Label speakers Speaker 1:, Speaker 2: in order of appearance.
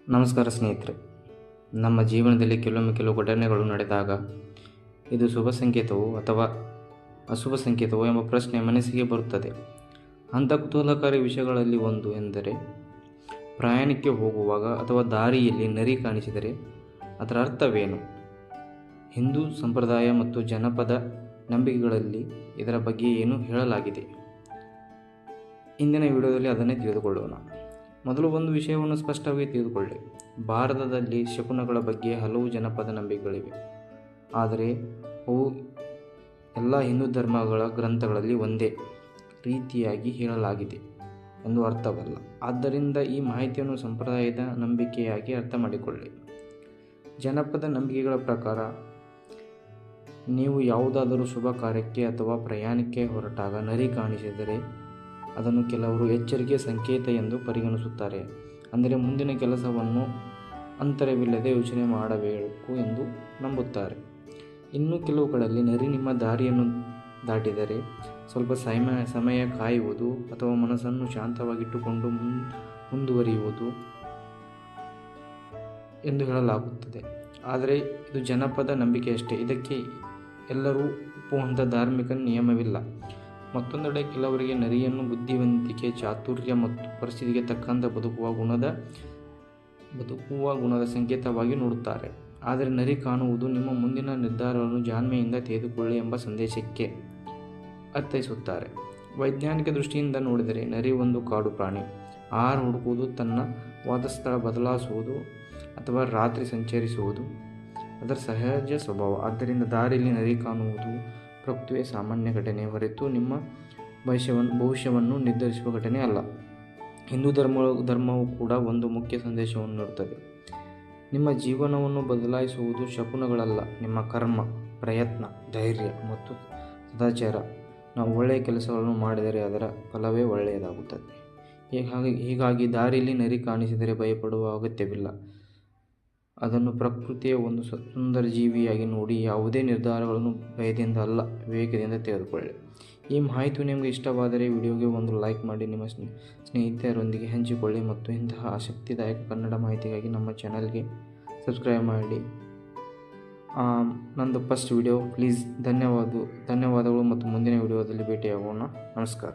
Speaker 1: ನಮಸ್ಕಾರ ಸ್ನೇಹಿತರೆ. ನಮ್ಮ ಜೀವನದಲ್ಲಿ ಕೆಲವು ಘಟನೆಗಳು ನಡೆದಾಗ ಇದು ಶುಭ ಸಂಕೇತವೋ ಅಥವಾ ಅಶುಭ ಸಂಕೇತವೋ ಎಂಬ ಪ್ರಶ್ನೆ ಮನಸ್ಸಿಗೆ ಬರುತ್ತದೆ. ಅಂಥ ಕುತೂಹಲಕಾರಿ ವಿಷಯಗಳಲ್ಲಿ ಒಂದು ಎಂದರೆ, ಪ್ರಯಾಣಕ್ಕೆ ಹೋಗುವಾಗ ಅಥವಾ ದಾರಿಯಲ್ಲಿ ನರಿ ಕಾಣಿಸಿದರೆ ಅದರ ಅರ್ಥವೇನು? ಹಿಂದೂ ಸಂಪ್ರದಾಯ ಮತ್ತು ಜನಪದ ನಂಬಿಕೆಗಳಲ್ಲಿ ಇದರ ಬಗ್ಗೆ ಏನು ಹೇಳಲಾಗಿದೆ? ಇಂದಿನ ವಿಡಿಯೋದಲ್ಲಿ ಅದನ್ನೇ ತಿಳಿದುಕೊಳ್ಳೋಣ. ಮೊದಲು ಒಂದು ವಿಷಯವನ್ನು ಸ್ಪಷ್ಟವಾಗಿ ತಿಳಿದುಕೊಳ್ಳಿ. ಭಾರತದಲ್ಲಿ ಶಕುನಗಳ ಬಗ್ಗೆ ಹಲವು ಜನಪದ ನಂಬಿಕೆಗಳಿವೆ. ಆದರೆ ಅವು ಎಲ್ಲ ಹಿಂದೂ ಧರ್ಮಗಳ ಗ್ರಂಥಗಳಲ್ಲಿ ಒಂದೇ ರೀತಿಯಾಗಿ ಹೇಳಲಾಗಿದೆ ಎಂದು ಅರ್ಥವಲ್ಲ. ಆದ್ದರಿಂದ ಈ ಮಾಹಿತಿಯನ್ನು ಸಂಪ್ರದಾಯದ ನಂಬಿಕೆಯಾಗಿ ಅರ್ಥ ಮಾಡಿಕೊಳ್ಳಿ. ಜನಪದ ನಂಬಿಕೆಗಳ ಪ್ರಕಾರ, ನೀವು ಯಾವುದಾದರೂ ಶುಭ ಕಾರ್ಯಕ್ಕೆ ಅಥವಾ ಪ್ರಯಾಣಕ್ಕೆ ಹೊರಟಾಗ ನರಿ ಕಾಣಿಸಿದರೆ ಅದನ್ನು ಕೆಲವರು ಎಚ್ಚರಿಕೆ ಸಂಕೇತ ಎಂದು ಪರಿಗಣಿಸುತ್ತಾರೆ. ಅಂದರೆ ಮುಂದಿನ ಕೆಲಸವನ್ನು ಅಂತರವಿಲ್ಲದೆ ಯೋಚನೆ ಮಾಡಬೇಕು ಎಂದು ನಂಬುತ್ತಾರೆ. ಇನ್ನು ಕೆಲವು ಕಡೆಯಲ್ಲಿ ನರಿ ನಿಮ್ಮ ದಾರಿಯನ್ನು ದಾಟಿದರೆ ಸ್ವಲ್ಪ ಸಮಯ ಕಾಯುವುದು ಅಥವಾ ಮನಸ್ಸನ್ನು ಶಾಂತವಾಗಿಟ್ಟುಕೊಂಡು ಮುಂದುವರಿಯುವುದು ಎಂದು ಹೇಳಲಾಗುತ್ತದೆ. ಆದರೆ ಇದು ಜನಪದ ನಂಬಿಕೆಯಷ್ಟೇ. ಇದಕ್ಕೆ ಎಲ್ಲರೂ ಒಪ್ಪುವಂಥ ಧಾರ್ಮಿಕ ನಿಯಮವಿಲ್ಲ. ಮತ್ತೊಂದೆಡೆ ಕೆಲವರಿಗೆ ನರಿಯನ್ನು ಬುದ್ಧಿವಂತಿಕೆ, ಚಾತುರ್ಯ ಮತ್ತು ಪರಿಸ್ಥಿತಿಗೆ ತಕ್ಕಂತೆ ಬದುಕುವ ಗುಣದ ಸಂಕೇತವಾಗಿ ನೋಡುತ್ತಾರೆ. ಆದರೆ ನರಿ ಕಾಣುವುದು ನಿಮ್ಮ ಮುಂದಿನ ನಿರ್ಧಾರಗಳನ್ನು ಜಾಣ್ಮೆಯಿಂದ ತೆಗೆದುಕೊಳ್ಳಿ ಎಂಬ ಸಂದೇಶಕ್ಕೆ ಅರ್ಥೈಸುತ್ತಾರೆ. ವೈಜ್ಞಾನಿಕ ದೃಷ್ಟಿಯಿಂದ ನೋಡಿದರೆ ನರಿ ಒಂದು ಕಾಡು ಪ್ರಾಣಿ. ಆಹಾರ ಹುಡುಕುವುದು, ತನ್ನ ವಾಸಸ್ಥಳ ಬದಲಾಯಿಸುವುದು ಅಥವಾ ರಾತ್ರಿ ಸಂಚರಿಸುವುದು ಅದರ ಸಹಜ ಸ್ವಭಾವ. ಆದ್ದರಿಂದ ದಾರಿಯಲ್ಲಿ ನರಿ ಕಾಣುವುದು ಪ್ರಕೃತಿಯ ಸಾಮಾನ್ಯ ಘಟನೆ ಹೊರತು ನಿಮ್ಮ ಭವಿಷ್ಯವನ್ನು ನಿರ್ಧರಿಸುವ ಘಟನೆ ಅಲ್ಲ. ಹಿಂದೂ ಧರ್ಮವು ಕೂಡ ಒಂದು ಮುಖ್ಯ ಸಂದೇಶವನ್ನು ನೀಡುತ್ತದೆ. ನಿಮ್ಮ ಜೀವನವನ್ನು ಬದಲಾಯಿಸುವುದು ಶಕುನಗಳಲ್ಲ, ನಿಮ್ಮ ಕರ್ಮ, ಪ್ರಯತ್ನ, ಧೈರ್ಯ ಮತ್ತು ಸದಾಚಾರ. ನಾವು ಒಳ್ಳೆಯ ಕೆಲಸಗಳನ್ನು ಮಾಡಿದರೆ ಅದರ ಫಲವೇ ಒಳ್ಳೆಯದಾಗುತ್ತದೆ. ಹೀಗಾಗಿ ದಾರಿಯಲ್ಲಿ ನರಿ ಕಾಣಿಸಿದರೆ ಭಯಪಡುವ ಅಗತ್ಯವಿಲ್ಲ. ಅದನ್ನು ಪ್ರಕೃತಿಯ ಒಂದು ಸುಂದರ ಜೀವಿಯಾಗಿ ನೋಡಿ ಯಾವುದೇ ನಿರ್ಧಾರಗಳನ್ನು ಭಯದಿಂದ ಅಲ್ಲ, ವಿವೇಕದಿಂದ ತೆಗೆದುಕೊಳ್ಳಿ. ಈ ಮಾಹಿತಿಯು ನಿಮಗೆ ಇಷ್ಟವಾದರೆ ವಿಡಿಯೋಗೆ ಒಂದು ಲೈಕ್ ಮಾಡಿ, ನಿಮ್ಮ ಸ್ನೇಹಿತರೊಂದಿಗೆ ಹಂಚಿಕೊಳ್ಳಿ ಮತ್ತು ಇಂತಹ ಆಸಕ್ತಿದಾಯಕ ಕನ್ನಡ ಮಾಹಿತಿಗಾಗಿ ನಮ್ಮ ಚಾನಲ್ಗೆ ಸಬ್ಸ್ಕ್ರೈಬ್ ಮಾಡಿ. ನಂದು ಫಸ್ಟ್ ವಿಡಿಯೋ. ಪ್ಲೀಸ್ ಧನ್ಯವಾದಗಳು ಮತ್ತು ಮುಂದಿನ ವಿಡಿಯೋದಲ್ಲಿ ಭೇಟಿಯಾಗೋಣ. ನಮಸ್ಕಾರ.